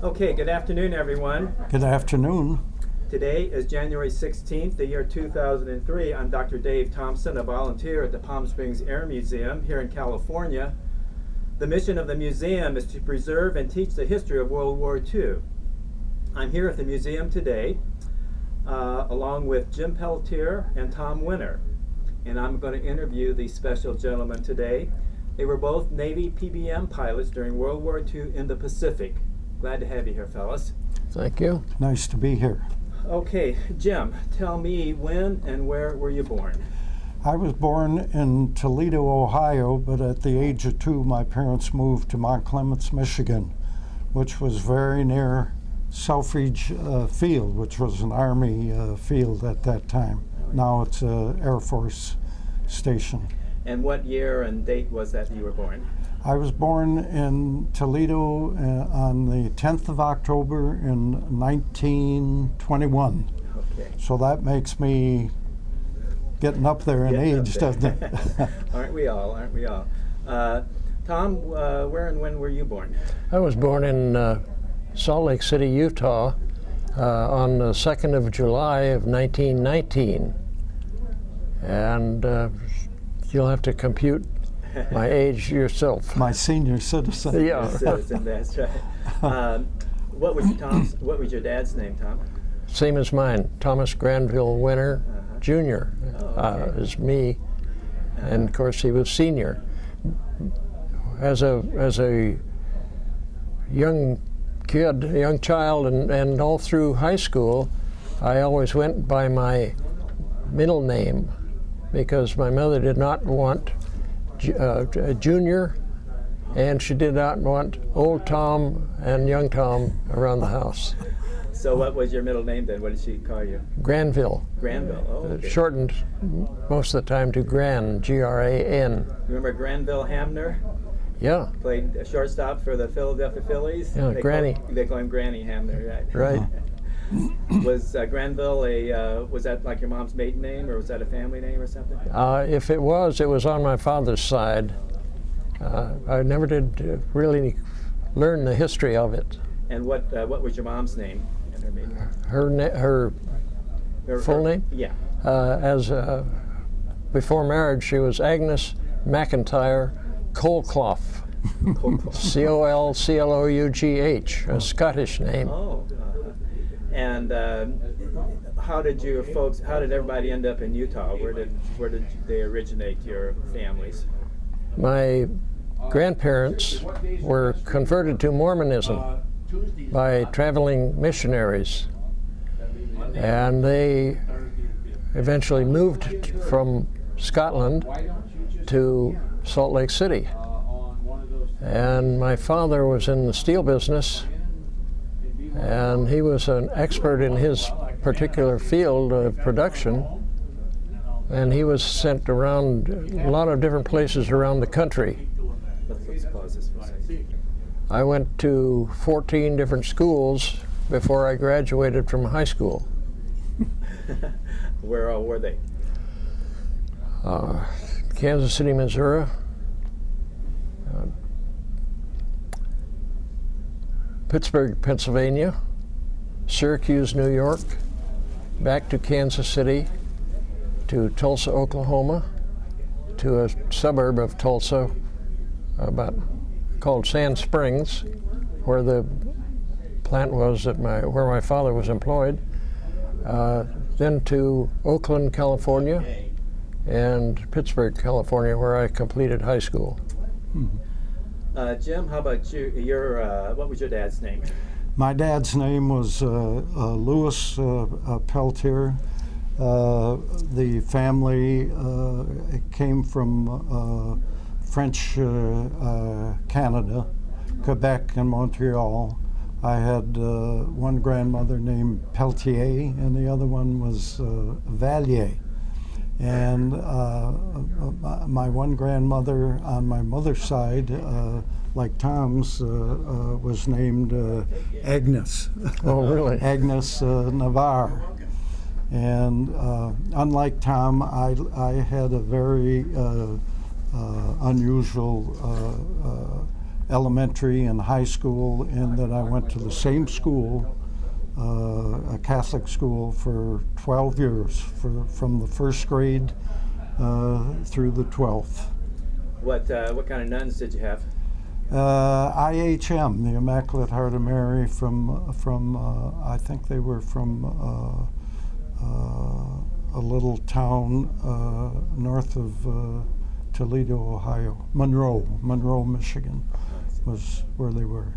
Okay, good afternoon, everyone. Good afternoon. Today is January 16th, the year 2003. I'm Dr. Dave Thompson, a volunteer at the Palm Springs Air Museum here in California. The mission of the museum is to preserve and teach the history of World War II. I'm here at the museum today along with Jim Pelletier and Tom Wenner, and I'm going to interview these special gentlemen today. They were both Navy PBM pilots during World War II in the Pacific. Glad to have you here, fellas. Thank you. Nice to be here. Okay, Jim, tell me when and where were you born? I was born in Toledo, Ohio, but at the age of 2, my parents moved to Mount Clemens, Michigan, which was very near Selfridge Field, which was an Army field at that time. Now it's an Air Force station. And what year and date was that you were born? I was born in Toledo on the 10th of October in 1921. Okay. So that makes me getting up there in age, doesn't it? Aren't we all? Aren't we all? Tom, where and when were you born? I was born in Salt Lake City, Utah on the 2nd of July of 1919. And you'll have to compute my age yourself. My senior citizen. Yeah. Citizen, that's right. What was your dad's name, Tom? Same as mine, Thomas Granville Wenner Jr. Is me, and of course he was senior. As a young kid, a young child, and all through high school, I always went by my middle name because my mother did not want Junior, and she did not want Old Tom and Young Tom around the house. So what was your middle name then? What did she call you? Granville. Granville, oh, okay. Shortened most of the time to Gran, G-R-A-N. Remember Granville Hamner? Yeah. Played a shortstop for the Philadelphia Phillies? Yeah, Granny. They call him Granny Hamner, right? Right. Was Granville was that like your mom's maiden name, or was that a family name or something? If it was on my father's side. I never did really learn the history of it. And what was your mom's name and her maiden name? Her full name? Yeah. Before marriage, she was Agnes McIntyre Colclough. C-O-L-C-L-O-U-G-H, a Scottish name. Oh. And how did everybody end up in Utah? Where did they originate, your families? My grandparents were converted to Mormonism by traveling missionaries, and they eventually moved from Scotland to Salt Lake City. And my father was in the steel business, and he was an expert in his particular field of production, and he was sent around a lot of different places around the country. Let's pause this for a second. I went to 14 different schools before I graduated from high school. Where all were they? Kansas City, Missouri, Pittsburgh, Pennsylvania, Syracuse, New York, back to Kansas City, to Tulsa, Oklahoma, to a suburb of Tulsa called Sand Springs, where the plant was where my father was employed, then to Oakland, California, and Pittsburgh, California, where I completed high school. Mm-hmm. Jim, how about you? What was your dad's name? My dad's name was Louis Pelletier. The family came from French Canada, Quebec and Montreal. I had one grandmother named Pelletier, and the other one was Vallier. And my one grandmother on my mother's side, like Tom's, was named Agnes. Oh, really? Agnes Navarre. And unlike Tom, I had a very unusual elementary and high school, and that I went to the same school, a Catholic school, for 12 years, from the first grade through the 12th. What kind of nuns did you have? IHM, the Immaculate Heart of Mary, from I think they were from a little town north of Toledo, Ohio. Monroe, Michigan was where they were.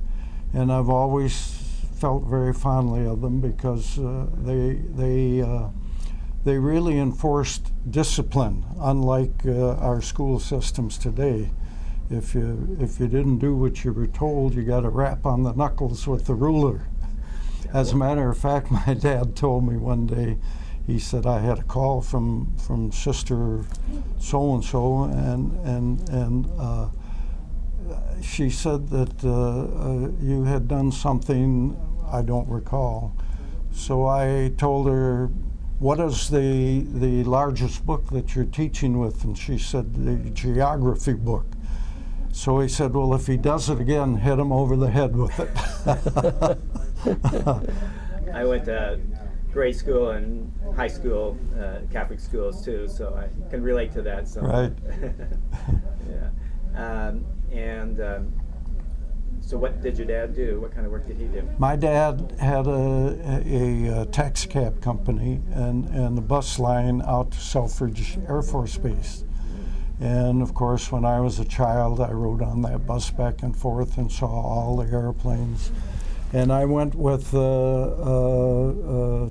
And I've always felt very fondly of them because they really enforced discipline, unlike our school systems today. If you didn't do what you were told, you got a rap on the knuckles with the ruler. As a matter of fact, my dad told me one day, he said, I had a call from Sister so-and-so, and she said that you had done something I don't recall. So I told her, what is the largest book that you're teaching with? And she said, the geography book. So he said, well, if he does it again, hit him over the head with it. I went to grade school and high school, Catholic schools too, so I can relate to that. So. Right. Yeah. So what did your dad do? What kind of work did he do? My dad had a taxi cab company and a bus line out to Selfridge Air Force Base. And of course, when I was a child, I rode on that bus back and forth and saw all the airplanes. And I went with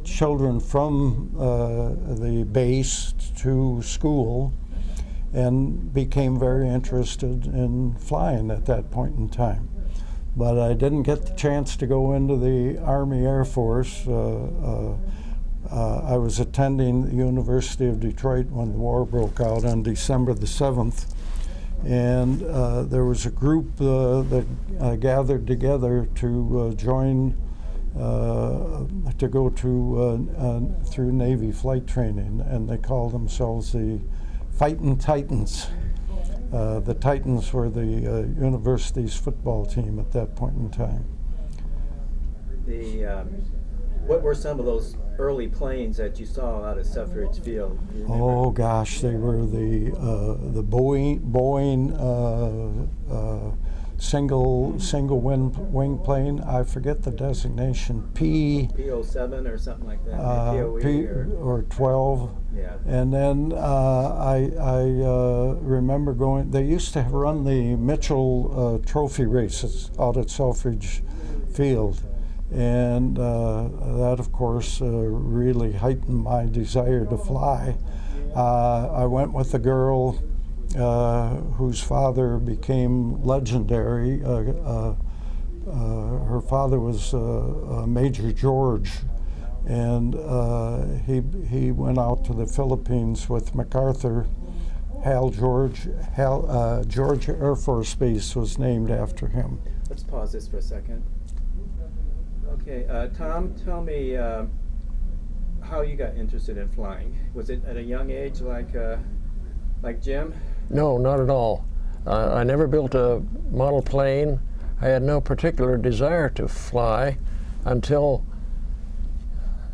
children from the base to school and became very interested in flying at that point in time. But I didn't get the chance to go into the Army Air Force. I was attending the University of Detroit when the war broke out on December the 7th. And there was a group that gathered together to join, to go to through Navy flight training, and they called themselves the Fightin' Titans. The Titans were the university's football team at that point in time. What were some of those early planes that you saw out of Selfridge Field? Oh gosh, they were the Boeing single wing plane. I forget the designation. P-07 or something like that. POE or 12. Yeah. And then I remember going. They used to run the Mitchell Trophy races out at Selfridge Field. And that, of course, really heightened my desire to fly. I went with a girl whose father became legendary. Her father was Major George, and he went out to the Philippines with MacArthur. George Air Force Base was named after him. Let's pause this for a second. Okay, Tom, tell me how you got interested in flying. Was it at a young age, like Jim? No, not at all. I never built a model plane. I had no particular desire to fly until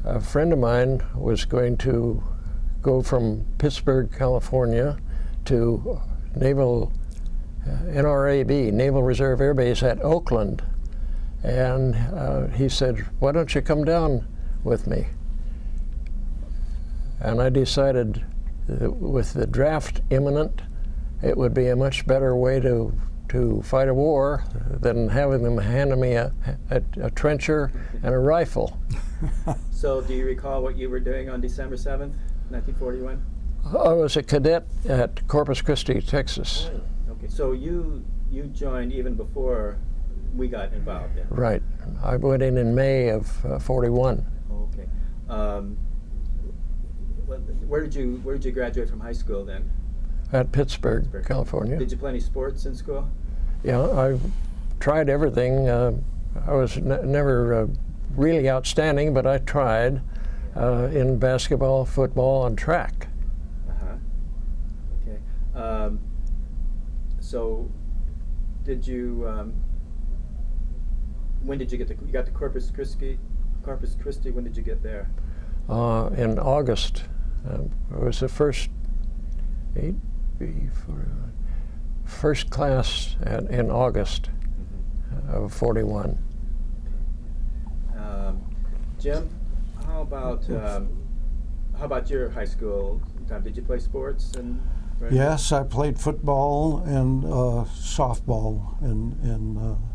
a friend of mine was going to go from Pittsburgh, California, to NRAB, Naval Reserve Air Base at Oakland. And he said, why don't you come down with me? And I decided that with the draft imminent, it would be a much better way to fight a war than having them hand me a trencher and a rifle. So do you recall what you were doing on December 7th, 1941? I was a cadet at Corpus Christi, Texas. Okay, so you joined even before we got involved in. Right. I went in May of 41. Okay. Where did you graduate from high school then? At Pittsburgh, California. Did you play any sports in school? Yeah, I tried everything. I was never really outstanding, but I tried in basketball, football, and track. Okay. So did you? When did you get to? You got to Corpus Christi. Corpus Christi. When did you get there? In August. It was the first first class in August of '41. Jim, how about your high school time? Did you play sports? Yes, I played football and softball in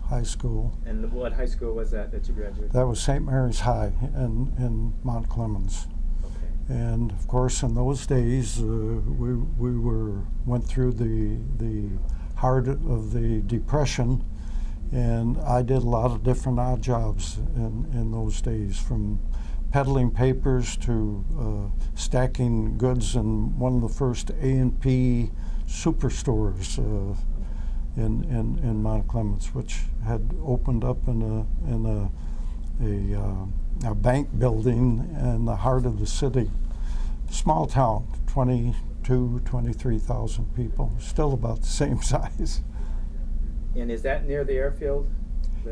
high school. And what high school was that you graduated? That was St. Mary's High in Mount Clemens. Okay. And of course, in those days, we went through the heart of the Depression, and I did a lot of different odd jobs in those days, from peddling papers to stacking goods in one of the first A&P superstores in Mount Clemens, which had opened up in a bank building in the heart of the city. Small town, 23,000 people, still about the same size. And is that near the airfield?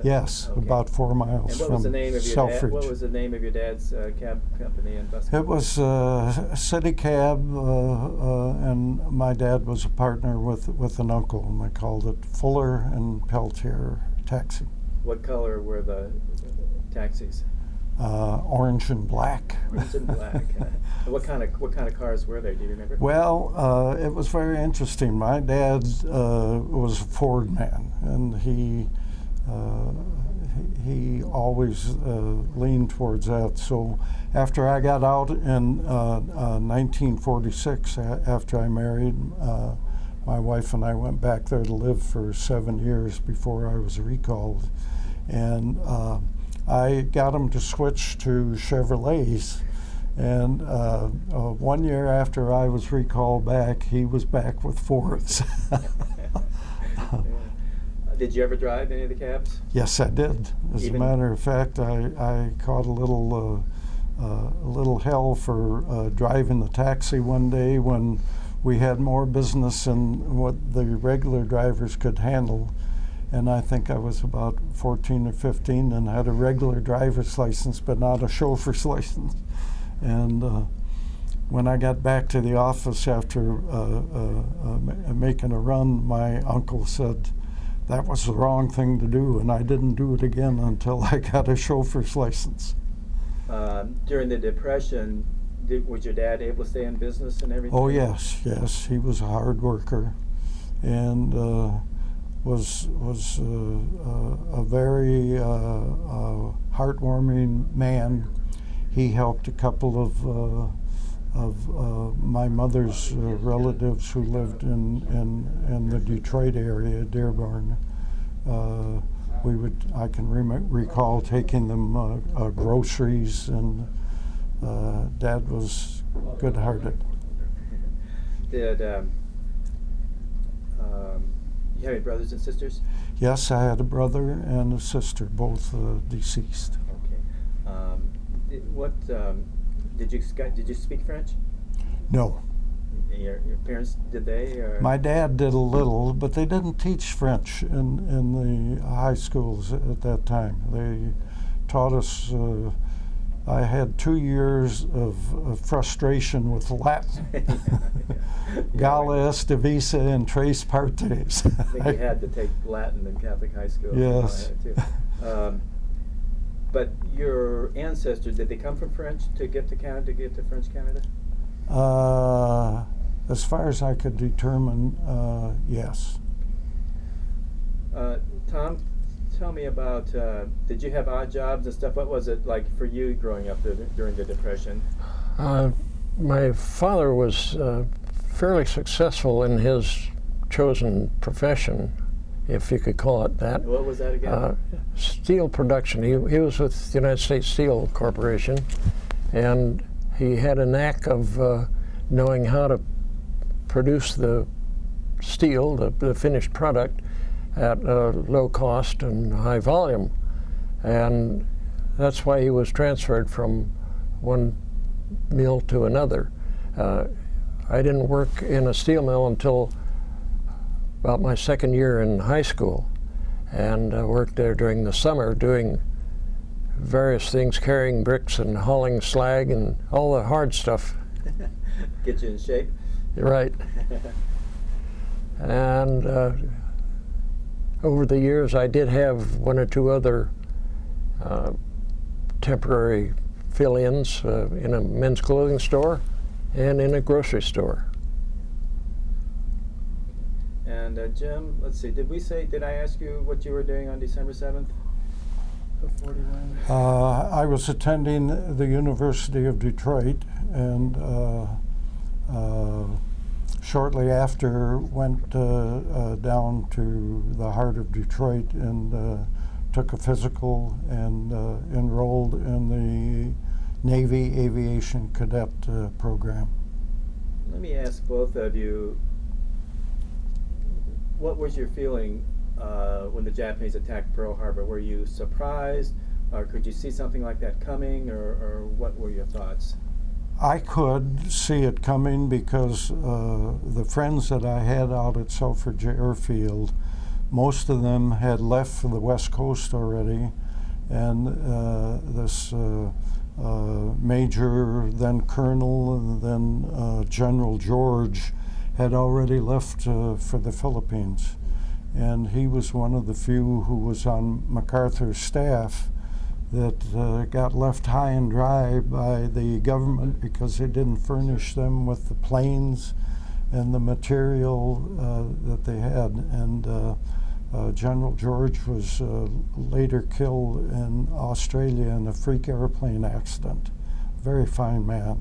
Yes, Okay. about 4 miles And what from was the name of your Selfridge. What was the name of your dad's cab company and bus company? It was a city cab, and my dad was a partner with an uncle, and they called it Fuller and Peltier Taxi. What color were the taxis? Orange and black. Orange and black. What kind of cars were they? Do you remember? Well, it was very interesting. My dad was a Ford man, and he always leaned towards that. So after I got out in 1946, after I married, my wife and I went back there to live for 7 years before I was recalled. And I got him to switch to Chevrolets. And 1 year after I was recalled back, he was back with Fords. Did you ever drive any of the cabs? Yes, I did. As a matter of fact, I caught a little hell for driving the taxi one day when we had more business than what the regular drivers could handle. And I think I was about 14 or 15 and had a regular driver's license, but not a chauffeur's license. And when I got back to the office after making a run, my uncle said, that was the wrong thing to do, and I didn't do it again until I got a chauffeur's license. During the Depression, was your dad able to stay in business and everything? Oh yes, he was a hard worker, and was a very heartwarming man. He helped a couple of my mother's relatives who lived in the Detroit area, Dearborn. I can recall taking them groceries, and Dad was good-hearted. Did you have any brothers and sisters? Yes, I had a brother and a sister, both deceased. Okay. Did you speak French? No. Your parents, did they? Or? My dad did a little, but they didn't teach French in the high schools at that time. They taught us. I had 2 years of frustration with Latin. Gala est divisa and tres partes. I think you had to take Latin in Catholic high school. Yes. Too. But your ancestors, did they come from French to get to Canada, to get to French Canada? As far as I could determine, yes. Tom, tell me about, did you have odd jobs and stuff? What was it like for you growing up during the Depression? My father was fairly successful in his chosen profession, if you could call it that. What was that again? Steel production. He was with the United States Steel Corporation, and he had a knack of knowing how to produce the steel, the finished product, at a low cost and high volume. And that's why he was transferred from one mill to another. I didn't work in a steel mill until about my second year in high school, and worked there during the summer doing various things, carrying bricks and hauling slag and all the hard stuff. Get you in shape. Right. And over the years, I did have one or two other temporary fill-ins in a men's clothing store and in a grocery store. And Jim, let's see, did I ask you what you were doing on December 7th of 41? I was attending the University of Detroit, and shortly after went down to the heart of Detroit and took a physical and enrolled in the Navy Aviation Cadet program. Let me ask both of you, what was your feeling when the Japanese attacked Pearl Harbor? Were you surprised, or could you see something like that coming, or what were your thoughts? I could see it coming because the friends that I had out at Selfridge Airfield, most of them had left for the West Coast already, and this Major, then Colonel, and then General George had already left for the Philippines. And he was one of the few who was on MacArthur's staff that got left high and dry by the government because they didn't furnish them with the planes and the material that they had. And General George was later killed in Australia in a freak airplane accident. Very fine man.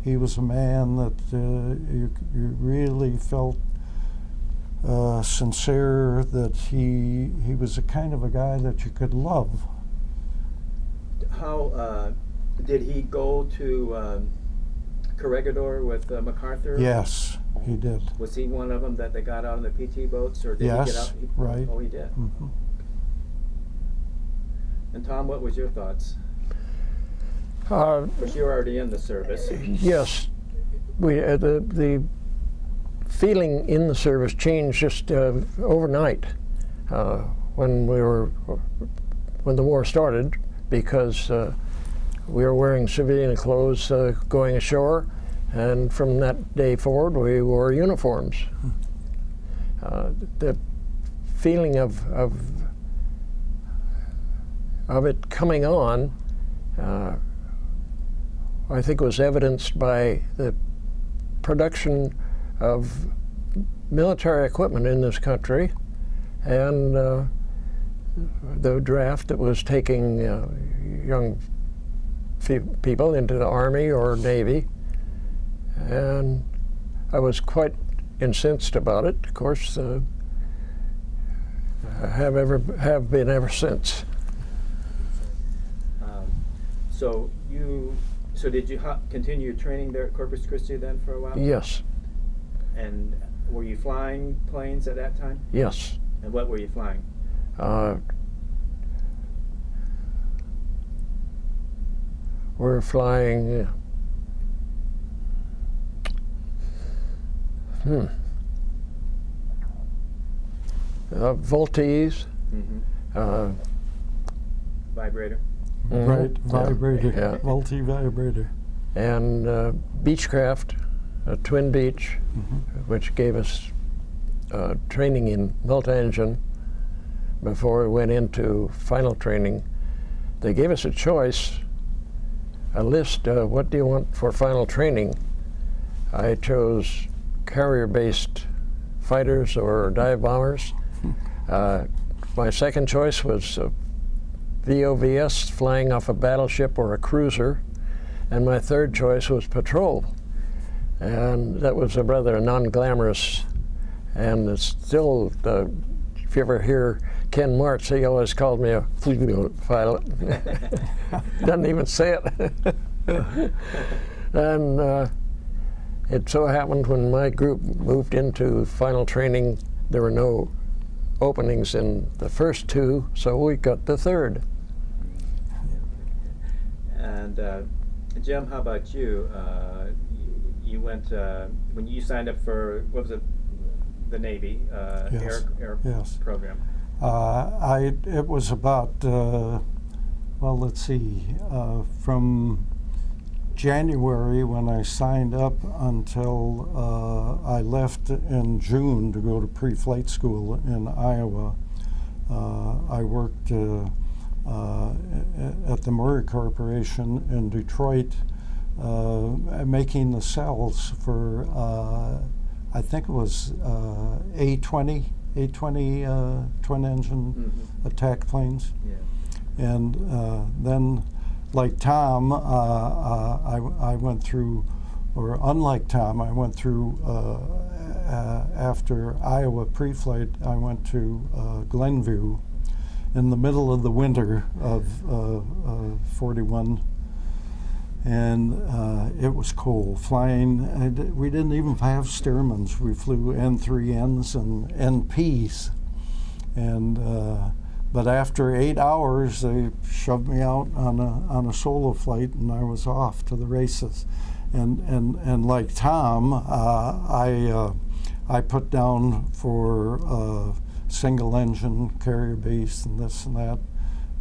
He was a man that you really felt sincere, that he was a kind of a guy that you could love. How did he go to Corregidor with MacArthur? Yes, he did. Was he one of them that they got out on the PT boats, or did he get Yes, out? right. Oh, he did. Mm-hmm. And Tom, what was your thoughts? Uh, Because you were already in the service. yes, the feeling in the service changed just overnight when the war started, because we were wearing civilian clothes going ashore, and from that day forward we wore uniforms. The feeling of it coming on, I think, was evidenced by the production of military equipment in this country, and the draft that was taking young people into the Army or Navy, and I was quite incensed about it. Of course, have been ever since. So did you continue your training there at Corpus Christi then for a while? Yes. And were you flying planes at that time? Yes. And what were you flying? We're flying. Voltees. Mm-hmm. Vibrator. Mhm. Right, vibrator, Yeah. multi-vibrator. And Beechcraft, a twin Beech, which gave us training in multi-engine before we went into final training. They gave us a choice, a list, what do you want for final training? I chose carrier-based fighters or dive bombers. My second choice was VOVS, flying off a battleship or a cruiser, and my third choice was patrol. And that was a rather non-glamorous, and it's still, if you ever hear Ken Martz, he always called me a pilot. Doesn't even say it. And it so happened when my group moved into final training, there were no openings in the first two, so we got the third. And Jim, how about you? You went when you signed up for, what was it, the Navy Yes. air Yes. program? It was about, well, let's see, from January when I signed up until I left in June to go to pre-flight school in Iowa. I worked at the Murray Corporation in Detroit, making the cells for, I think it was A-20 twin engine attack planes. Yeah. And then, like Tom, I went through, or unlike Tom, I went through, after Iowa pre-flight, I went to Glenview in the middle of the winter of 41. And it was cold. Flying, we didn't even have Stearmans. We flew N3Ns and NPs. And but after 8 hours, they shoved me out on a solo flight, and I was off to the races. And like Tom, I put down for single engine carrier base and this and that.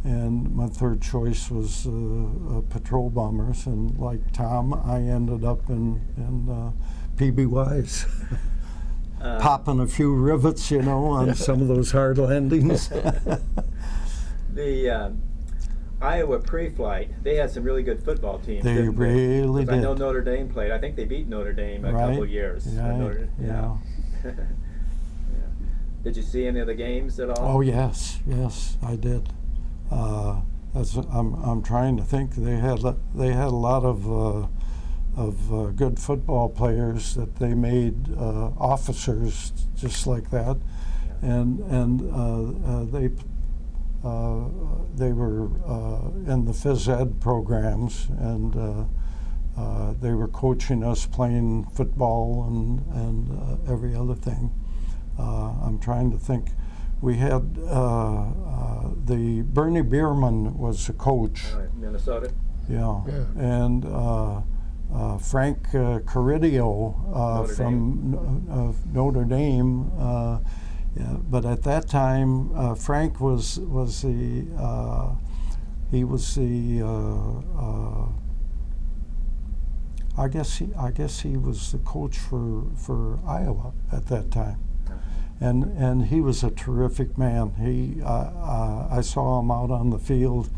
And my third choice was patrol bombers, and like Tom, I ended up in PBYs, popping a few rivets, you know, on some of those hard landings. The Iowa pre-flight, they had some really good football teams. They really did. I know Notre Dame played. I think they beat Notre Dame a couple of years. Right. Yeah. Yeah. Did you see any of the games at all? Oh yes, I did. I'm trying to think. They had a lot of good football players that they made officers just like that, and they were in the phys ed programs, and they were coaching us playing football and every other thing. I'm trying to think. We had the Bernie Bierman was the coach. Minnesota. Yeah. And Frank Caridio from Notre Dame. Yeah, but at that time, Frank was the he was the I guess he was the coach for Iowa at that time. And he was a terrific man. I saw him out on the field.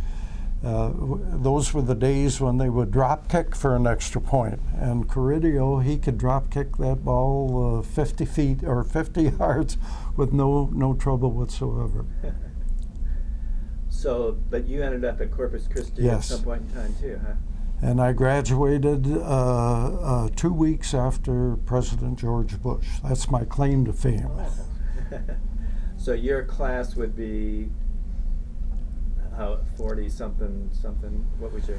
Those were the days when they would drop kick for an extra point. And Caridio, he could drop kick that ball 50 feet or 50 yards with no trouble whatsoever. So, but you ended up at Corpus Christi at some point in time too, huh? And I graduated 2 weeks after President George Bush. That's my claim to fame. So your class would be 40 something. What was your?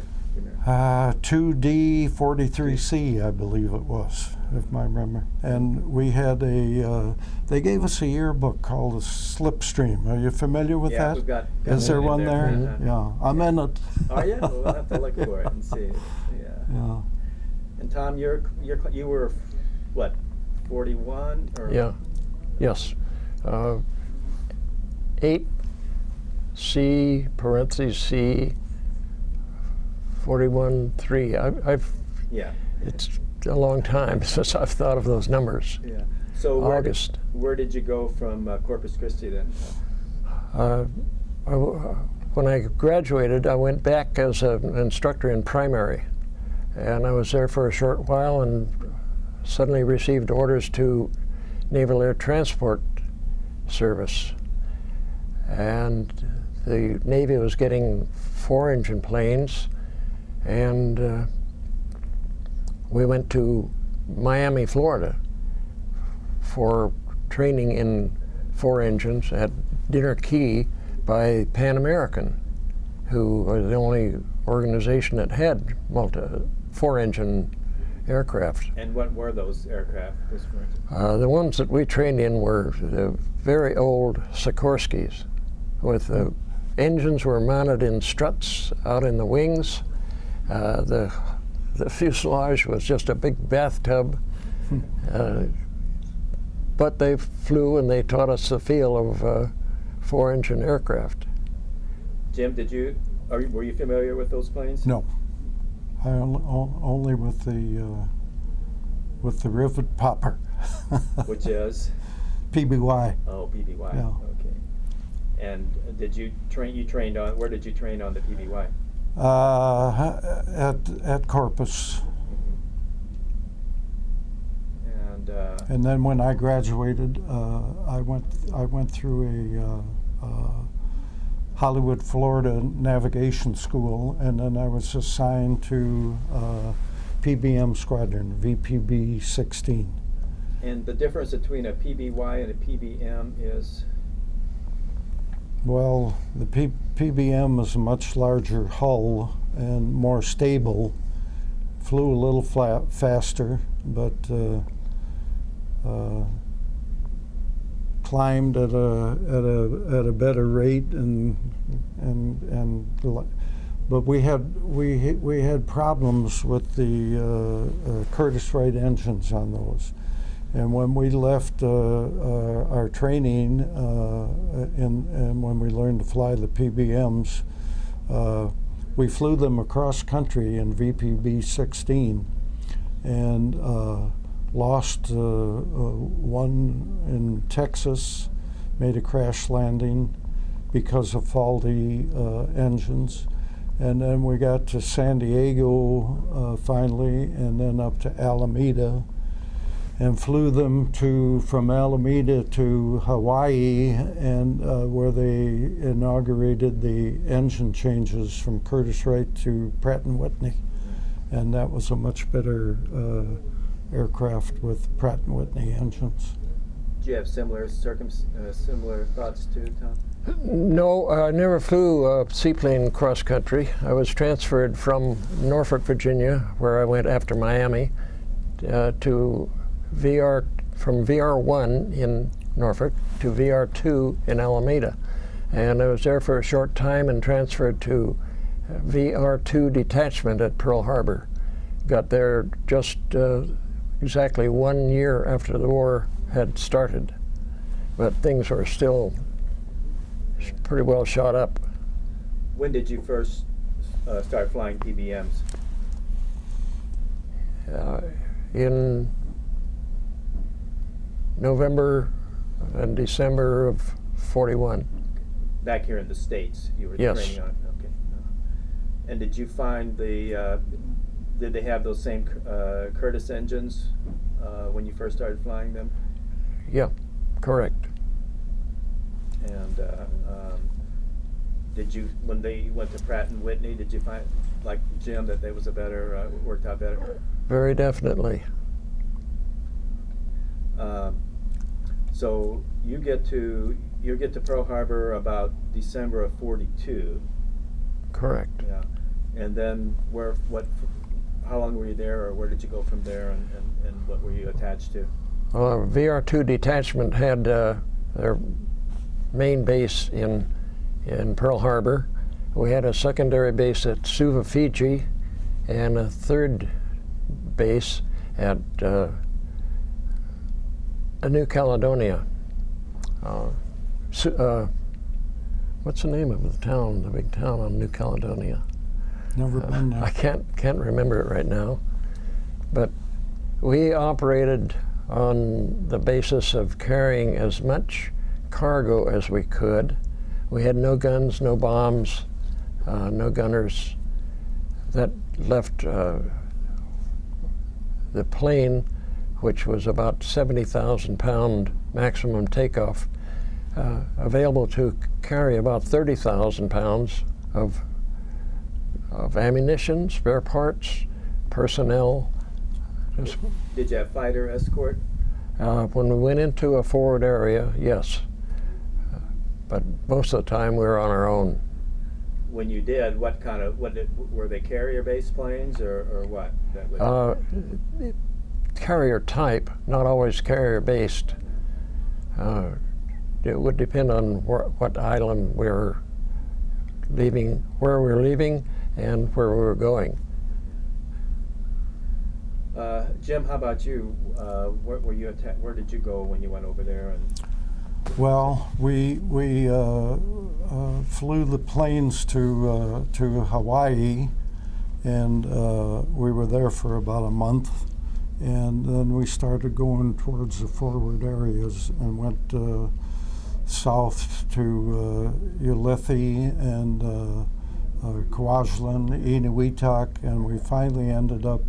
2D 43C, I believe it was, if I remember. And we had they gave us a yearbook called a Slipstream. Are you familiar with that? We've got Is there one there? Mm-hmm. Yeah, I'm in it. Oh yeah, well, we'll have to look for it and see. Yeah. And Tom, you were what, 41 or? Yeah. Yes. 8C parentheses C 41.3. I've it's a long time since I've thought of those numbers. Yeah. So August. Where did you go from Corpus Christi then? When I graduated, I went back as an instructor in primary, and I was there for a short while and suddenly received orders to Naval Air Transport Service. And the Navy was getting 4-engine planes, and we went to Miami, Florida for training in 4 engines at Dinner Key by Pan American, who was the only organization that had 4-engine aircraft. And what were those aircraft? The ones that we trained in were the very old Sikorskys, with the engines were mounted in struts out in the wings. The fuselage was just a big bathtub. but they flew and they taught us the feel of four-engine aircraft. Jim, were you familiar with those planes? No, I only with the rivet popper. Which is? PBY. Oh, PBY. Yeah. Okay. And did you train? You trained on? Where did you train on the PBY? At Corpus. And then when I graduated, I went through a Hollywood, Florida navigation school, and then I was assigned to PBM squadron, VPB 16. And the difference between a PBY and a PBM is? Well, the PBM is a much larger hull and more stable. Flew a little faster, but climbed at a better rate, but we had problems with the Curtiss-Wright engines on those. And when we left our training and when we learned to fly the PBMs, we flew them across country in VPB 16 and lost one in Texas, made a crash landing because of faulty engines. And then we got to San Diego finally, and then up to Alameda, and flew them from Alameda to Hawaii, and where they inaugurated the engine changes from Curtiss-Wright to Pratt & Whitney. And that was a much better aircraft with Pratt & Whitney engines. Do you have similar thoughts too, Tom? No, I never flew a seaplane cross country. I was transferred from Norfolk, Virginia, where I went after Miami, to from VR1 in Norfolk to VR2 in Alameda. And I was there for a short time and transferred to VR2 detachment at Pearl Harbor. Got there just exactly 1 year after the war had started, but things were still pretty well shot up. When did you first start flying PBMs? In November and December of '41. Back here in the States, you were Yes. training on. Okay. And did you find did they have those same Curtiss engines when you first started flying them? Yeah, correct. And did you, when they went to Pratt & Whitney, did you find, like Jim, that there was a better, worked out better? Very definitely. So you get to Pearl Harbor about December of '42. Correct. Yeah. And then how long were you there, or where did you go from there, and what were you attached to? VR2 detachment had their main base in Pearl Harbor. We had a secondary base at Suva, Fiji, and a third base at New Caledonia. What's the name of the town, the big town on New Caledonia? Never been there. I can't remember it right now. But we operated on the basis of carrying as much cargo as we could. We had no guns, no bombs, no gunners. That left the plane, which was about 70,000 pound maximum takeoff, available to carry about 30,000 pounds of ammunition, spare parts, personnel. Did you have fighter escort? When we went into a forward area, yes. But most of the time we were on our own. When you did, were they carrier-based planes or what? Carrier type, not always carrier-based. It would depend on what island we were leaving, where we were leaving, and where we were going. Jim, how about you? Where were you where did you go when you went over there? And Well, we flew the planes to Hawaii, and we were there for about a month, and then we started going towards the forward areas and went south to Ulithi and Kwajalein, Enewetak, and we finally ended up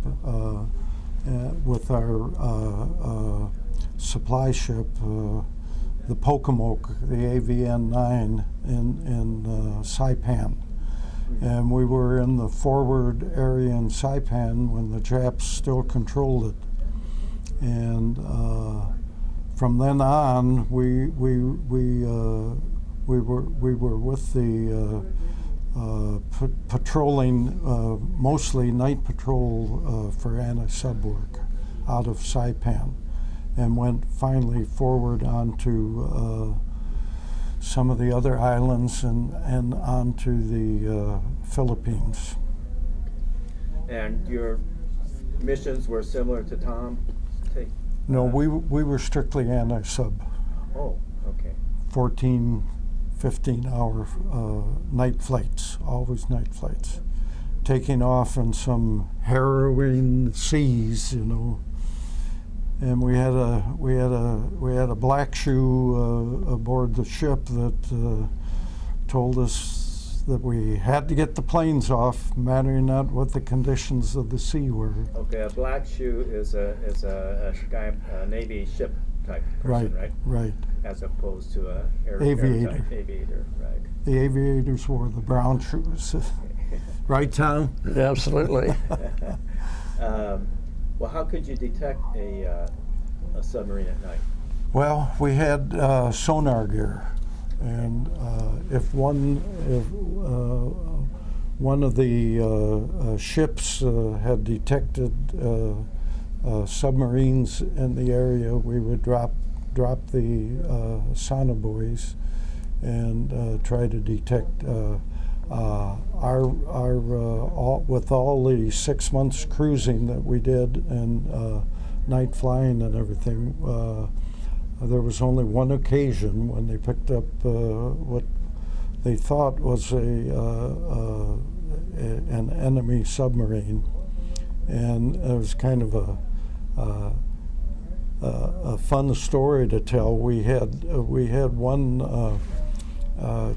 with our supply ship, the Pocomoke, the AVN-9 in Saipan. And we were in the forward area in Saipan when the Japs still controlled it. And from then on, we were with the patrolling, mostly night patrol for anti-sub work out of Saipan, and went finally forward onto some of the other islands and onto the Philippines. and your missions were similar to Tom? No, we were strictly anti-sub. Oh, okay. 14, 15-hour night flights, always night flights, taking off in some harrowing seas, you know. And we had a black shoe aboard the ship that told us that we had to get the planes off, mattering not what the conditions of the sea were. Okay, a black shoe is a Navy ship type person, right? Right. As opposed to a Aviator. air type aviator, right? The aviators wore the brown shoes. Right, Tom? Absolutely. Well, how could you detect a submarine at night? Well, we had sonar gear, and if one of the ships had detected submarines in the area, we would drop the sonobuoys and try to detect. With all the 6 months cruising that we did and night flying and everything, there was only one occasion when they picked up what they thought was an enemy submarine, and it was kind of a fun story to tell. We had one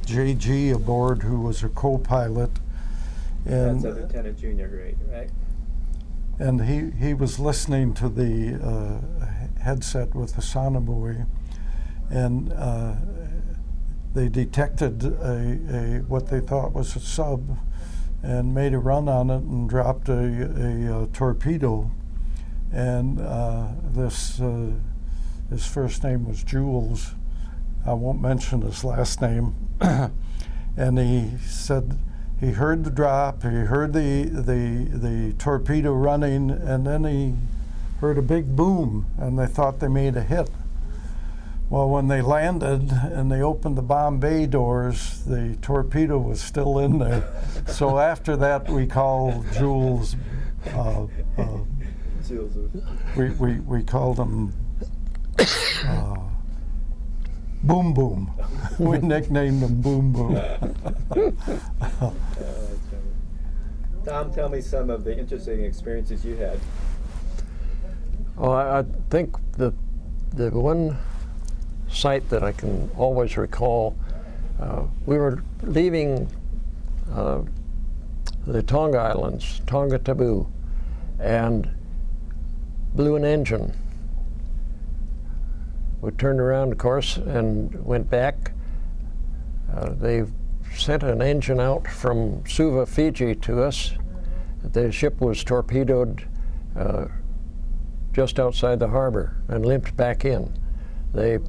JG aboard who was a co-pilot, and That's a lieutenant junior grade, right? and he was listening to the headset with the sonobuoy, and they detected a what they thought was a sub, and made a run on it and dropped a torpedo, and his first name was Jules. I won't mention his last name. And he said he heard the drop, he heard the torpedo running, and then he heard a big boom, and they thought they made a hit. Well, when they landed and they opened the bomb bay doors, the torpedo was still in there. So after that, we called Jules. We called him Boom Boom. We nicknamed him Boom Boom. Tom, tell me some of the interesting experiences you had. Well, I think the one site that I can always recall, we were leaving the Tonga Islands, Tonga Taboo, and blew an engine. We turned around, of course, and went back. They sent an engine out from Suva, Fiji to us. The ship was torpedoed just outside the harbor and limped back in. They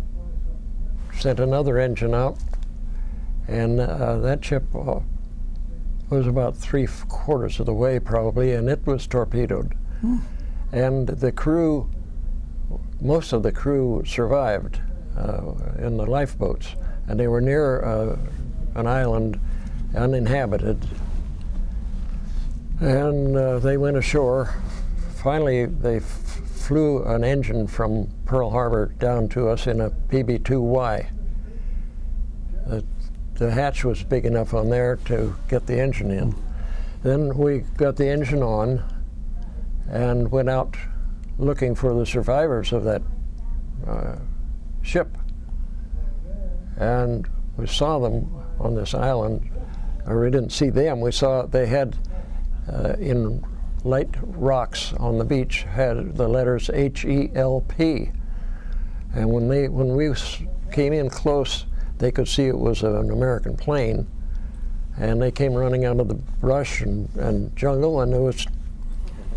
sent another engine out, and that ship was about 3/4 of the way probably, and it was torpedoed. And the crew, most of the crew survived in the lifeboats, and they were near an island uninhabited. And they went ashore finally, they flew an engine from Pearl Harbor down to us in a PB-2Y. The hatch was big enough on there to get the engine in. Then we got the engine on and went out looking for the survivors of that ship. And we saw them on this island, or we didn't see them. We saw they had in light rocks on the beach had the letters H-E-L-P. And when we came in close, they could see it was an American plane. And they came running out of the brush and jungle, and it was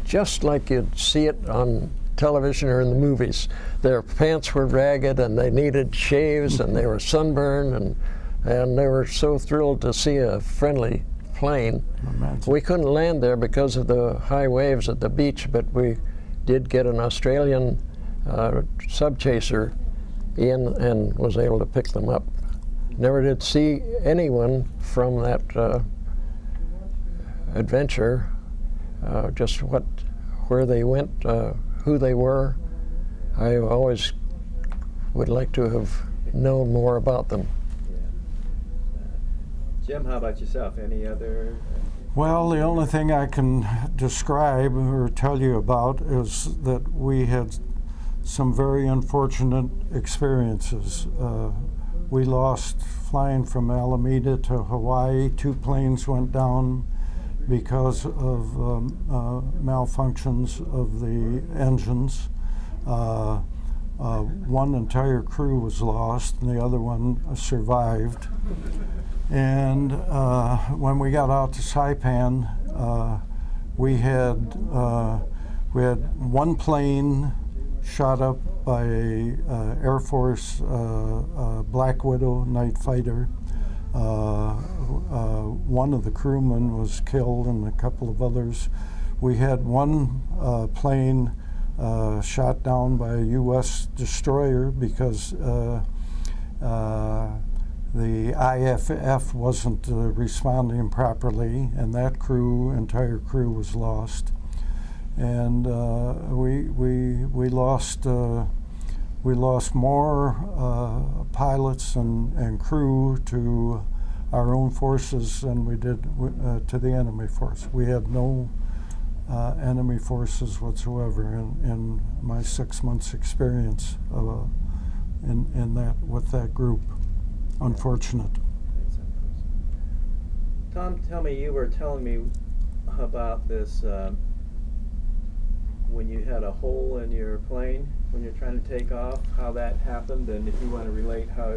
just like you'd see it on television or in the movies. Their pants were ragged, and they needed shaves, and they were sunburned, and they were so thrilled to see a friendly plane. We couldn't land there because of the high waves at the beach, but we did get an Australian subchaser in and was able to pick them up. Never did see anyone from that adventure, just where they went, who they were. I always would like to have known more about them. Jim, how about yourself? Any other? Well, the only thing I can describe or tell you about is that we had some very unfortunate experiences. We lost flying from Alameda to Hawaii. 2 planes went down because of malfunctions of the engines. One entire crew was lost, and the other one survived. And when we got out to Saipan, we had one plane shot up by a Air Force Black Widow night fighter. One of the crewmen was killed and a couple of others. We had one plane shot down by a U.S. destroyer because the IFF wasn't responding properly, and that entire crew was lost. And we lost more pilots and crew to our own forces than we did to the enemy force. We had no enemy forces whatsoever in my 6 months experience in that with that group. Unfortunate. Tom, tell me, you were telling me about this when you had a hole in your plane when you're trying to take off, how that happened, and if you want to relate how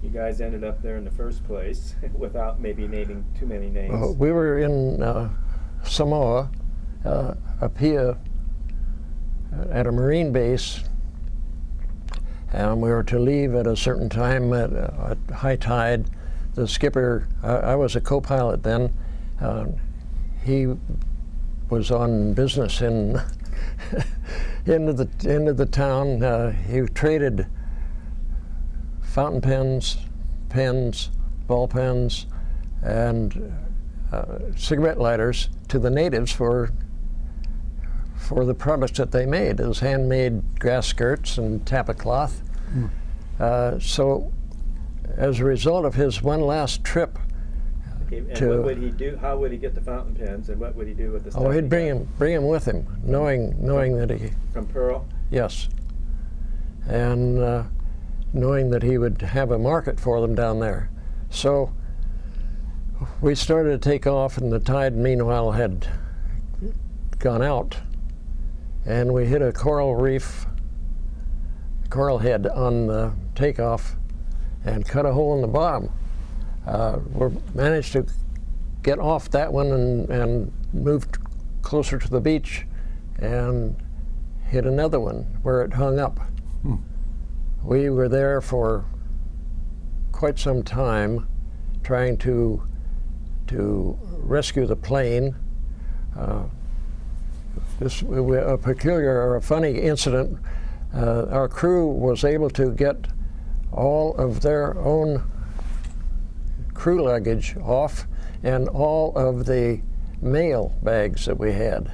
you guys ended up there in the first place without maybe naming too many names. We were in Samoa, Apia, at a Marine base, and we were to leave at a certain time at high tide. The skipper, I was a co-pilot then, he was on business in into the town. He traded fountain pens, ball pens, and cigarette lighters to the natives for the products that they made. It was handmade grass skirts and tappa cloth. So as a result of his one last trip, and what would he do? How would he get the fountain pens, and what would he do with the stuff? Oh, he'd bring him with him, knowing that he. From Pearl? Yes, and knowing that he would have a market for them down there. So we started to take off, and the tide meanwhile had gone out, and we hit a coral head on the takeoff and cut a hole in the bottom. We managed to get off that one and moved closer to the beach and hit another one where it hung up. We were there for quite some time trying to rescue the plane. This a peculiar or a funny incident. Our crew was able to get all of their own crew luggage off and all of the mail bags that we had.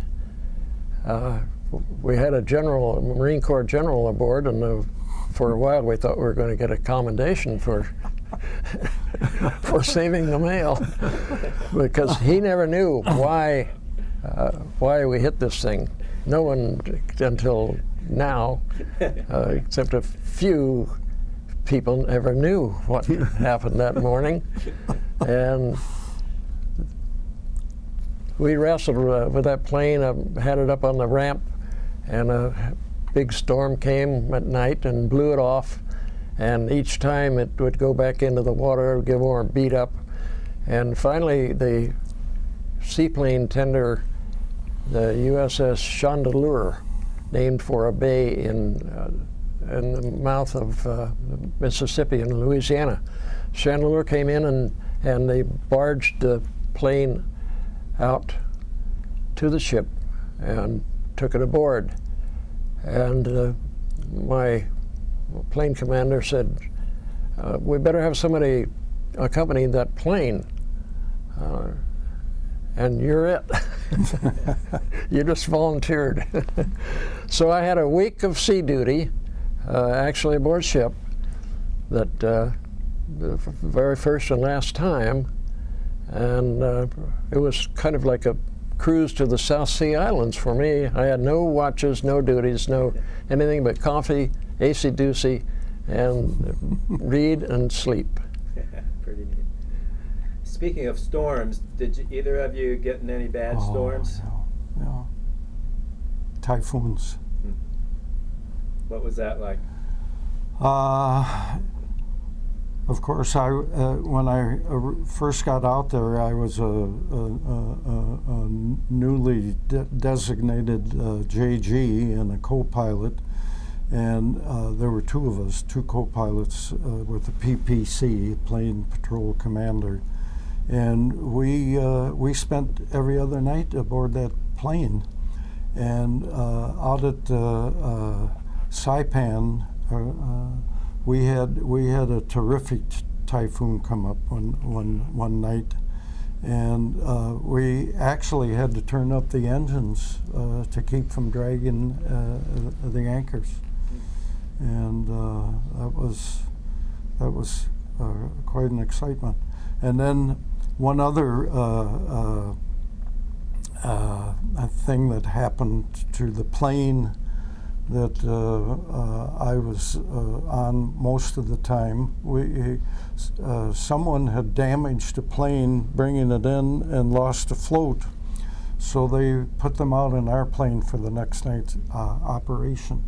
we had a Marine Corps general aboard, and for a while we thought we were going to get a commendation for for saving the mail, because he never knew why we hit this thing. No one until now, except a few people, ever knew what happened that morning. And we wrestled with that plane, had it up on the ramp, and a big storm came at night and blew it off. And each time it would go back into the water, get more beat up. And finally, the seaplane tender, the USS Chandeleur, named for a bay in the mouth of Mississippi in Louisiana. Chandeleur came in and they barged the plane out to the ship and took it aboard. And my plane commander said, we better have somebody accompany that plane. And you're it. You just volunteered. So I had a week of sea duty, actually aboard ship, that the very first and last time. And it was kind of like a cruise to the South Sea Islands for me. I had no watches, no duties, no anything but coffee, acey-deucey, and read and sleep. Pretty neat. Speaking of storms, did either of you get in any bad storms? No. Typhoons. What was that like? Of course, when I first got out there, I was a newly designated JG and a co-pilot, and there were two of us, two co-pilots with the PPC, Plane Patrol Commander, and we spent every other night aboard that plane, and out at Saipan. We had a terrific typhoon come up one night, and we actually had to turn up the engines to keep from dragging the anchors, and that was quite an excitement. And then one other thing that happened to the plane that I was on most of the time. Someone had damaged a plane bringing it in and lost a float, so they put them out in our plane for the next night's operation.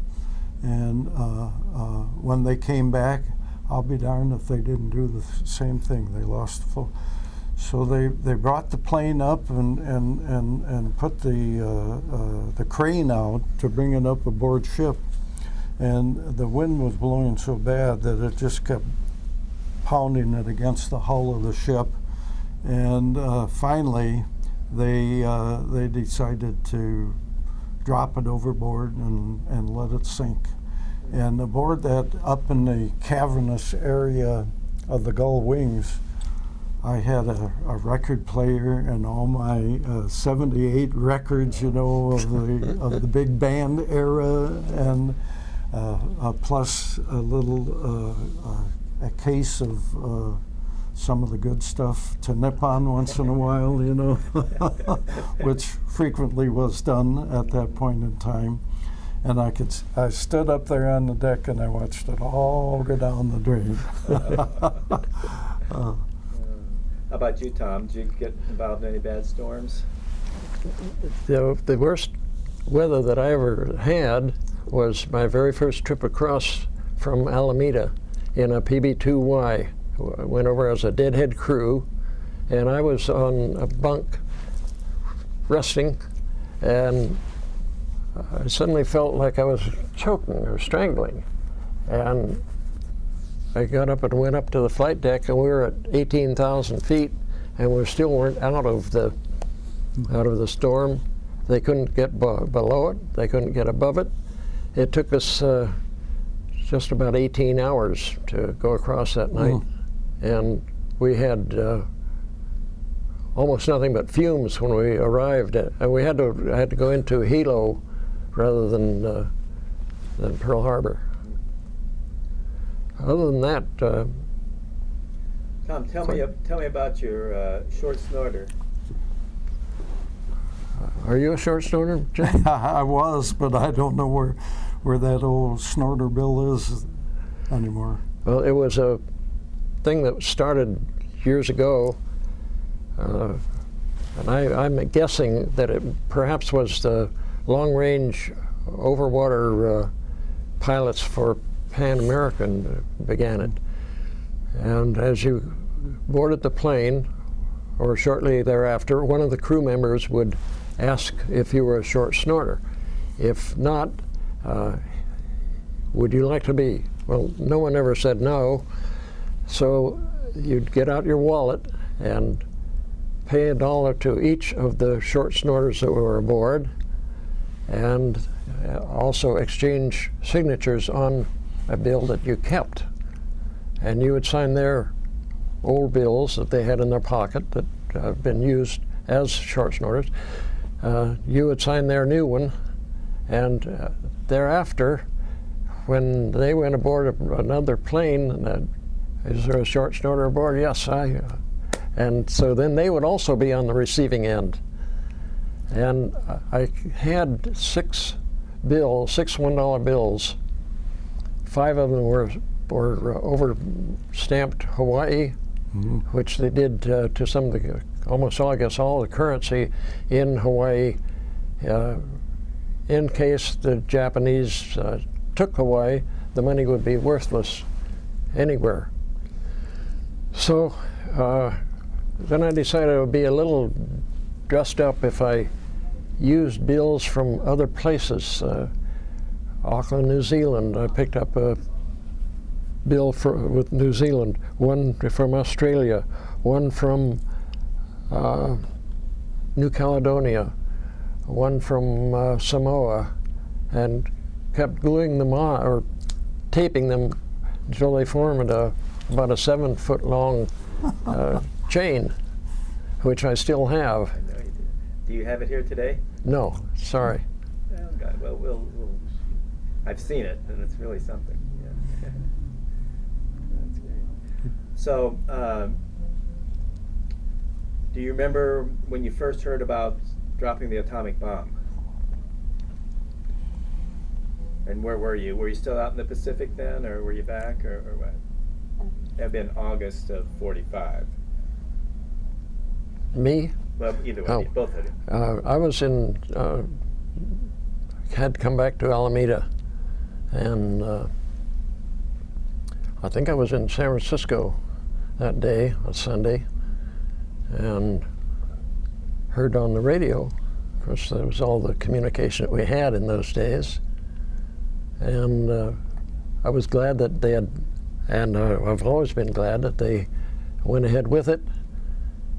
And when they came back, I'll be darned if they didn't do the same thing. They lost the float. So they brought the plane up and put the crane out to bring it up aboard ship, and the wind was blowing so bad that it just kept pounding it against the hull of the ship, and finally they decided to drop it overboard and let it sink. And aboard that, up in the cavernous area of the gull wings, I had a record player and all my 78 records, of the big band era, and plus a little a case of some of the good stuff to nip on once in a while, which frequently was done at that point in time. And I stood up there on the deck and I watched it all go down the drain. How about you, Tom? Did you get involved in any bad storms? The worst weather that I ever had was my very first trip across from Alameda in a PB-2Y. I went over as a deadhead crew, and I was on a bunk resting, and I suddenly felt like I was choking or strangling. And I got up and went up to the flight deck, and we were at 18,000 feet, and we still weren't out of the storm. They couldn't get below it. They couldn't get above it. It took us just about 18 hours to go across that night, and we had almost nothing but fumes when we arrived. I had to go into helo rather than Pearl Harbor. Other than that, Tom, tell me about your short snorter. are you a short snorter, Jim? I was, but I don't know where that old snorter bill is anymore. Well, it was a thing that started years ago, and I'm guessing that it perhaps was the long-range overwater pilots for Pan American began it. And as you boarded the plane, or shortly thereafter, one of the crew members would ask if you were a short snorter. If not, would you like to be? Well, no one ever said no, so you'd get out your wallet and pay $1 to each of the short snorters that were aboard, and also exchange signatures on a bill that you kept. And you would sign their old bills that they had in their pocket that have been used as short snorters. You would sign their new one, and thereafter, when they went aboard another plane, is there a short snorter aboard? Yes, and so then they would also be on the receiving end. And I had six $1 bills. 5 of them were over-stamped Hawaii, which they did to some of the, almost all, I guess, all the currency in Hawaii, in case the Japanese took Hawaii, the money would be worthless anywhere. So then I decided it would be a little dressed up if I used bills from other places. Auckland, New Zealand, I picked up a bill with New Zealand, one from Australia, one from New Caledonia, one from Samoa, and kept gluing them on, or taping them until they formed about a 7-foot long chain, which I still have. I know you do. Do you have it here today? No, sorry. Oh, God. Well, we'll I've seen it, and it's really something. Yeah. That's great. So, do you remember when you first heard about dropping the atomic bomb? And where were you? Were you still out in the Pacific then, or were you back, or what? That'd been August of '45. Me? Well, either way, Oh. both of you. I was had come back to Alameda, and I think I was in San Francisco that day, a Sunday, and heard on the radio. Of course, that was all the communication that we had in those days. And I was glad that they had, and I've always been glad that they went ahead with it,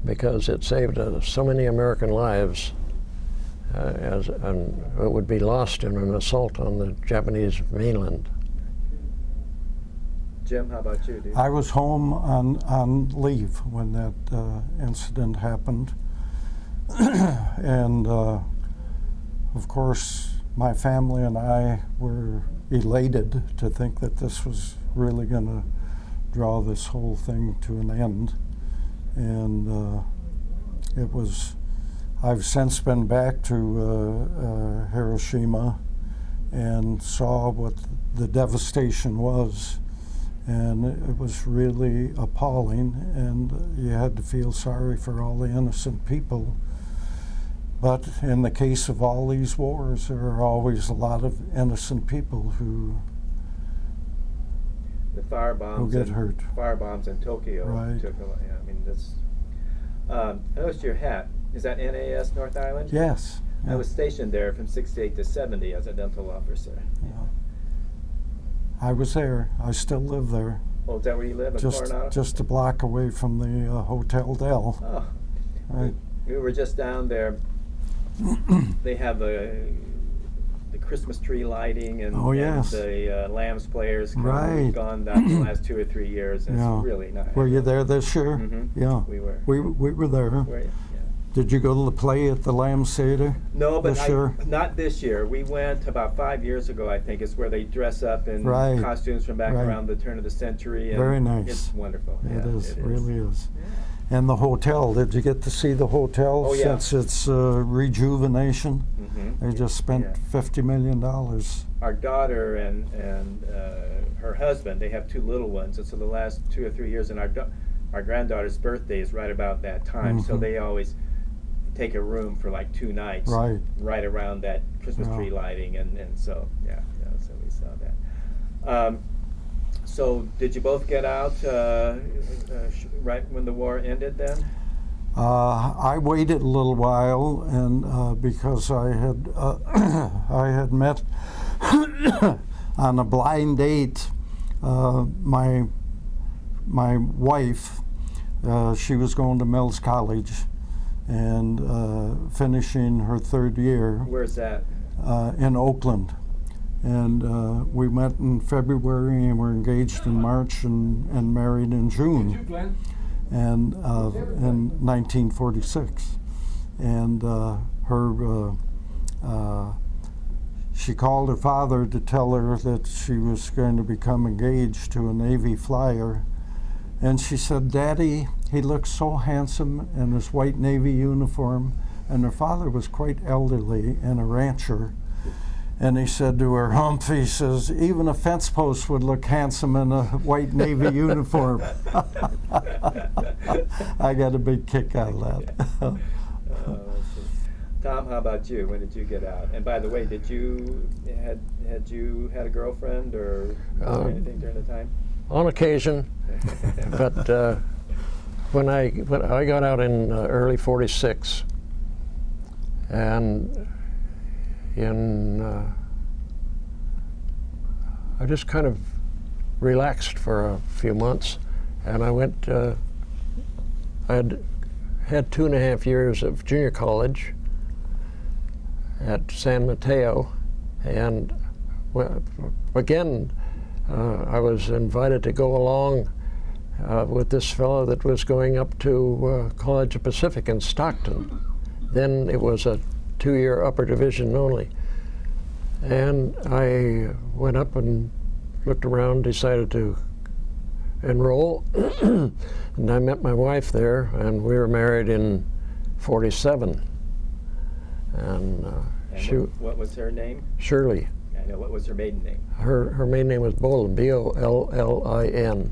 because it saved so many American lives, and it would be lost in an assault on the Japanese mainland. Jim, how about you? I was home on leave when that incident happened. And of course, my family and I were elated to think that this was really going to draw this whole thing to an end. And it was, I've since been back to Hiroshima and saw what the devastation was. And it was really appalling, and you had to feel sorry for all the innocent people. But in the case of all these wars, there are always a lot of innocent people who The firebombs get hurt. Firebombs in Tokyo Right. took a lot. Yeah, I mean, that's. I noticed your hat. Is that NAS North Island? Yes. I was stationed there from '68 to '70 as a dental officer. Yeah. I was there. I still live there. Oh, is that where you live in Coronado? Just a block away from the Hotel Del. Oh, Right. we were just down there. They have the Christmas tree lighting and, Oh, yes. and the Lambs players. Right. We've gone that the last 2 or 3 years. And Yeah. It's really nice. Were you there this year? Mhm. Yeah. We were. We were there. Were you? Did you go to the play at the Lambs Theater? No, but this year? Not this year. We went about 5 years ago, I think. It's where they dress up in Right. costumes from back Right. around the turn of the century. And Very nice. It's wonderful. It Yeah, is, really is. Yeah. And the hotel, did you get to see the hotel Oh, yeah. since its rejuvenation? Mhm. They just spent Yeah. $50 million. Our daughter and her husband, they have two little ones, and so the last 2 or 3 years, and our granddaughter's birthday is right about that time, so Mhm. they always take a room for like 2 nights, Right. around that Christmas Wow. tree lighting, and so so we saw that. So did you both get out right when the war ended then? I waited a little while, and because I had I had met on a blind date my wife. She was going to Mills College and finishing her 3rd year Where's that? in Oakland. And we met in February and were engaged in March and married in June and in 1946. And she called her father to tell her that she was going to become engaged to a Navy flyer. And she said, "Daddy, he looks so handsome in his white Navy uniform." And her father was quite elderly and a rancher. And he said to her, "Humph," he says, "even a fence post would look handsome in a white Navy uniform." I got a big kick out of that. Tom, how about you? When did you get out? And by the way, had you had a girlfriend or anything during the time? On occasion, but when I got out in early '46, and I just kind of relaxed for a few months, and I went. I had 2.5 years of junior college at San Mateo, and again, I was invited to go along with this fellow that was going up to College of Pacific in Stockton. Then it was a 2-year upper division only. And I went up and looked around, decided to enroll, and I met my wife there, and we were married in '47. And what was her name? Shirley. I know. What was her maiden name? Her maiden name was Bolin, Bollin.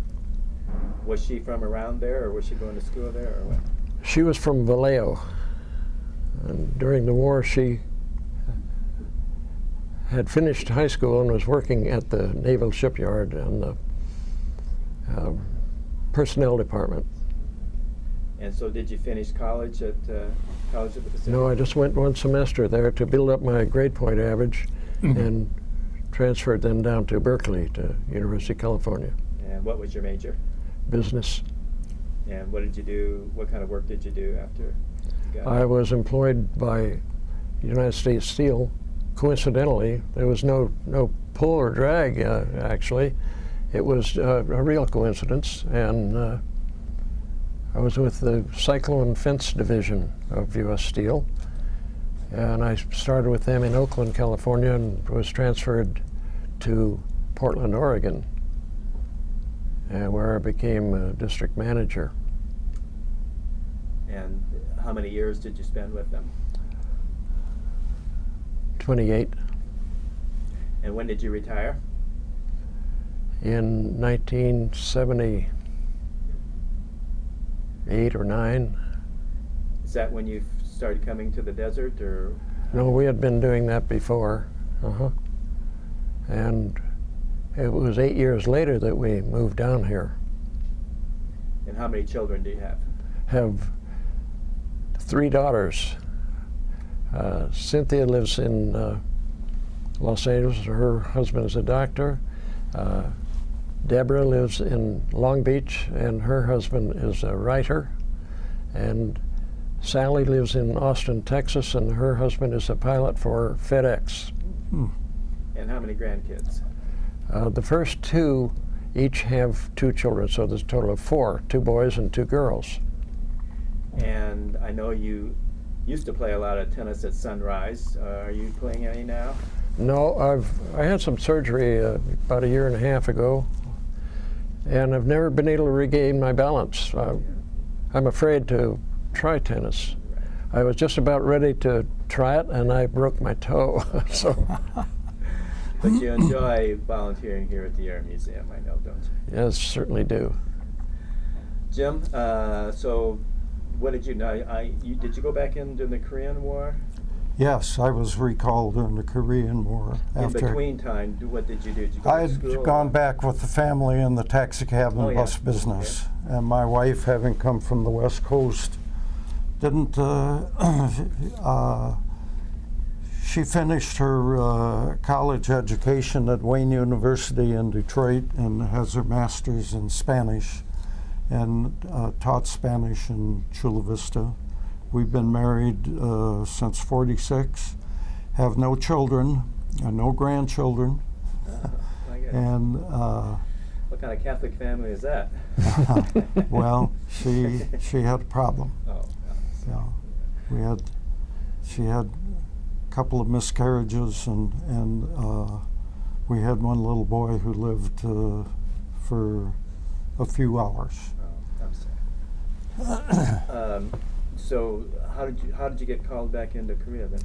Was she from around there, or was she going to school there, or what? She was from Vallejo. And during the war, she had finished high school and was working at the Naval Shipyard in the personnel department. And so did you finish college at College of the Pacific? No, I just went 1 semester there to build up my grade point average and transferred then down to Berkeley, to University of California. And what was your major? Business. And what did you do? What kind of work did you do after you got I was employed by United States Steel. Coincidentally, there was no pull or drag, actually. It was a real coincidence, and I was with the Cyclone Fence Division of U.S. Steel, and I started with them in Oakland, California, and was transferred to Portland, Oregon, where I became a district manager. And how many years did you spend with them? 28. And when did you retire? In 1978 or 9. Is that when you started coming to the desert, or? No, we had been doing that before. And it was 8 years later that we moved down here. And how many children do you have? Have 3 daughters. Cynthia lives in Los Angeles. Her husband is a doctor. Deborah lives in Long Beach, and her husband is a writer. And Sally lives in Austin, Texas, and her husband is a pilot for FedEx. And how many grandkids? The first 2 each have 2 children, so there's a total of 4, 2 boys and 2 girls. And I know you used to play a lot of tennis at Sunrise. Are you playing any now? No, I had some surgery about 1.5 years ago, and I've never been able to regain my balance. I'm afraid to try tennis. I was just about ready to try it, and I broke my toe. So. But you enjoy volunteering here at the Air Museum, I know, don't you? Yes, certainly do. Jim, so what did you know? Did you go back in during the Korean War? Yes, I was recalled during the Korean War. In between time, what did you do? Did you go I to had school, gone or? back with the family in the taxi cab and Oh, yeah. bus business, and my wife, having come from the West Coast, didn't. She finished her college education at Wayne University in Detroit and has her master's in Spanish, and taught Spanish in Chula Vista. We've been married since '46, have no children, and no grandchildren, and what kind of Catholic family is that? well, she had a problem. Oh, Yeah, she had a couple of miscarriages, and we had one little boy who lived for a few hours. I'm sorry. So how did you get called back into Korea then?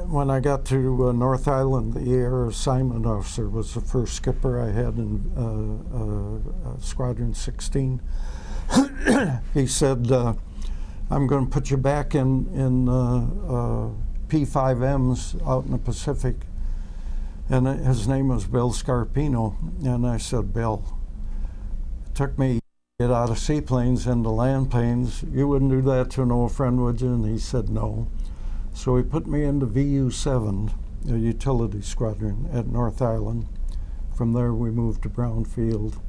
When I got to North Island, the air assignment officer was the first skipper I had in Squadron 16. He said, I'm going to put you back in P5Ms out in the Pacific. And his name was Bill Scarpino. And I said, Bill, it took me to get out of seaplanes into land planes. You wouldn't do that to an old friend, would you? And he said, no. So he put me into VU-7, a utility squadron at North Island. From there we moved to Brownfield.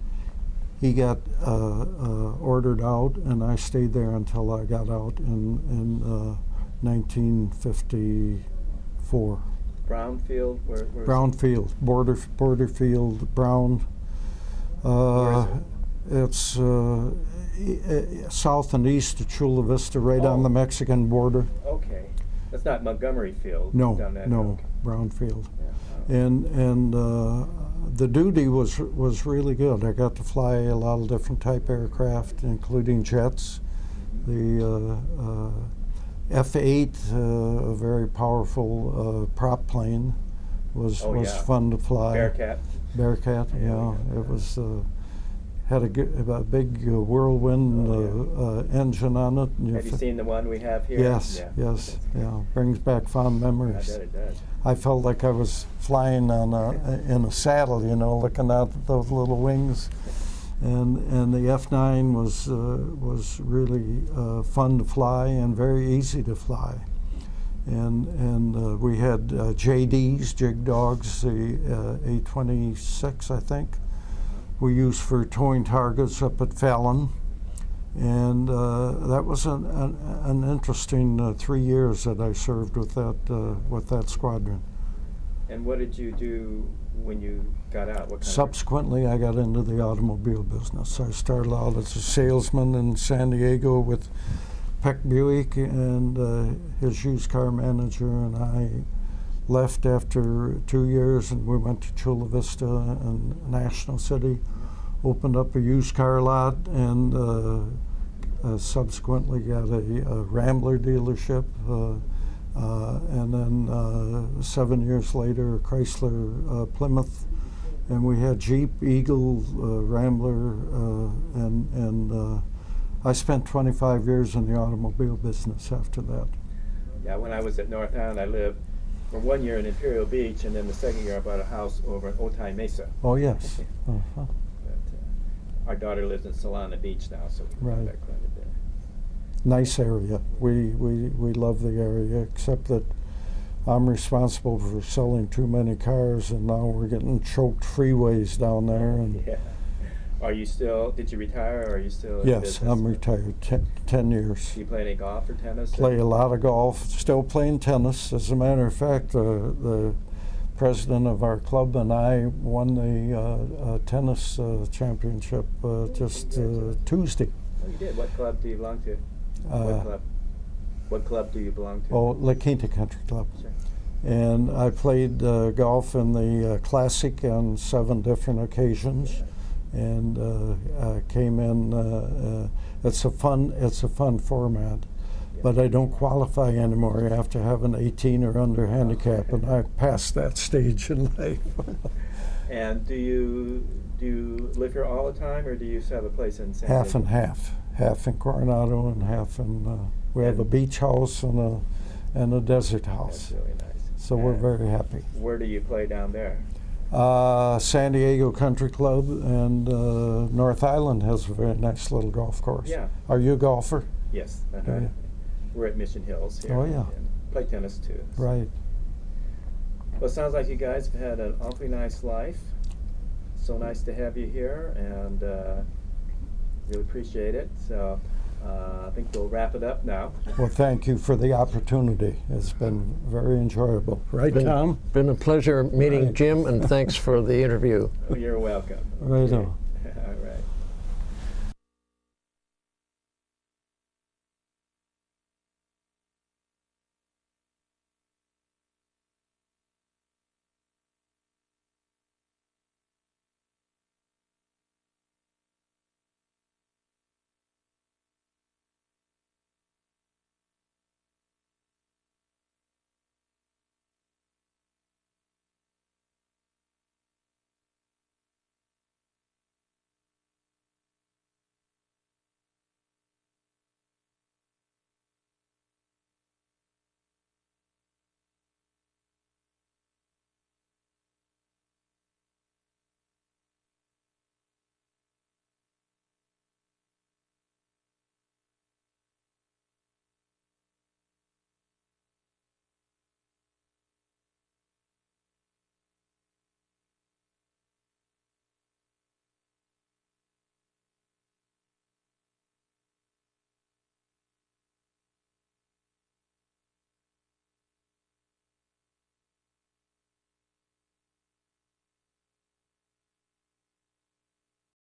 He got ordered out, and I stayed there until I got out in 1954. Brownfield? Where Brownfield, border field, Brown. Where is It's south and east of Chula Vista, right on the Mexican border. Okay. That's not Montgomery Field. No, down that no, okay. Brownfield. Yeah. And the duty was really good. I got to fly a lot of different type aircraft, including jets. The F-8, a very powerful prop plane, was fun to fly. Bearcat, yeah. It was had a big whirlwind engine on it. And have you seen the one we have here? Yes, yes, yeah. Brings back fond memories. I bet it does. I felt like I was flying on in a saddle, you know, looking out at those little wings. And the F-9 was really fun to fly and very easy to fly. And we had JDs, Jig Dogs, the A-26, I think, we used for towing targets up at Fallon. And that was an interesting 3 years that I served with that squadron. And what did you do when you got out? What kind Subsequently, I got into the automobile business. I started out as a salesman in San Diego with Peck Buick and his used car manager, and I left after 2 years, and we went to Chula Vista and National City, opened up a used car lot, and subsequently got a Rambler dealership, and then 7 years later, a Chrysler Plymouth, and we had Jeep, Eagle, Rambler, and I spent 25 years in the automobile business after that. Yeah, when I was at North Island, I lived for 1 year in Imperial Beach, and then the second year I bought a house over in Otay Mesa. Oh, yes. But, our daughter lives in Solana Beach now, so we Right. come back quite a bit. Nice area. We love the area, except that I'm responsible for selling too many cars, and now we're getting choked freeways down there. And Yeah. Are you still, did you retire, or are you still in yes, business? I'm retired, 10 years. Do you play any golf or tennis? Play a lot of golf, still playing tennis. As a matter of fact, the president of our club and I won the tennis championship just Tuesday. Oh, you did. What club do you belong to? What club? What club do you belong to? Oh, La Quinta Country Club. Sure. And I played golf in the Classic on 7 different occasions, and came in. It's a fun format, but I don't qualify anymore. You have to have an 18 or under handicap, and I passed that stage in life. And do you live here all the time, or do you have a place in San Half Diego? and half in Coronado and half in. We have a beach house and a desert house. That's really nice. So we're And very happy. Where do you play down there? San Diego Country Club and North Island has a very nice little golf course. Yeah. Are you a golfer? Yes. Yeah. We're at Mission Hills here. Oh, yeah. And play tennis too. Right. Well, it sounds like you guys have had an awfully nice life. So nice to have you here, and really appreciate it. So I think we'll wrap it up now. Well, thank you for the opportunity. It's been very enjoyable. Right, Tom? Been a pleasure meeting Right. Jim, and thanks for the interview. You're welcome. Right Okay. on. All right.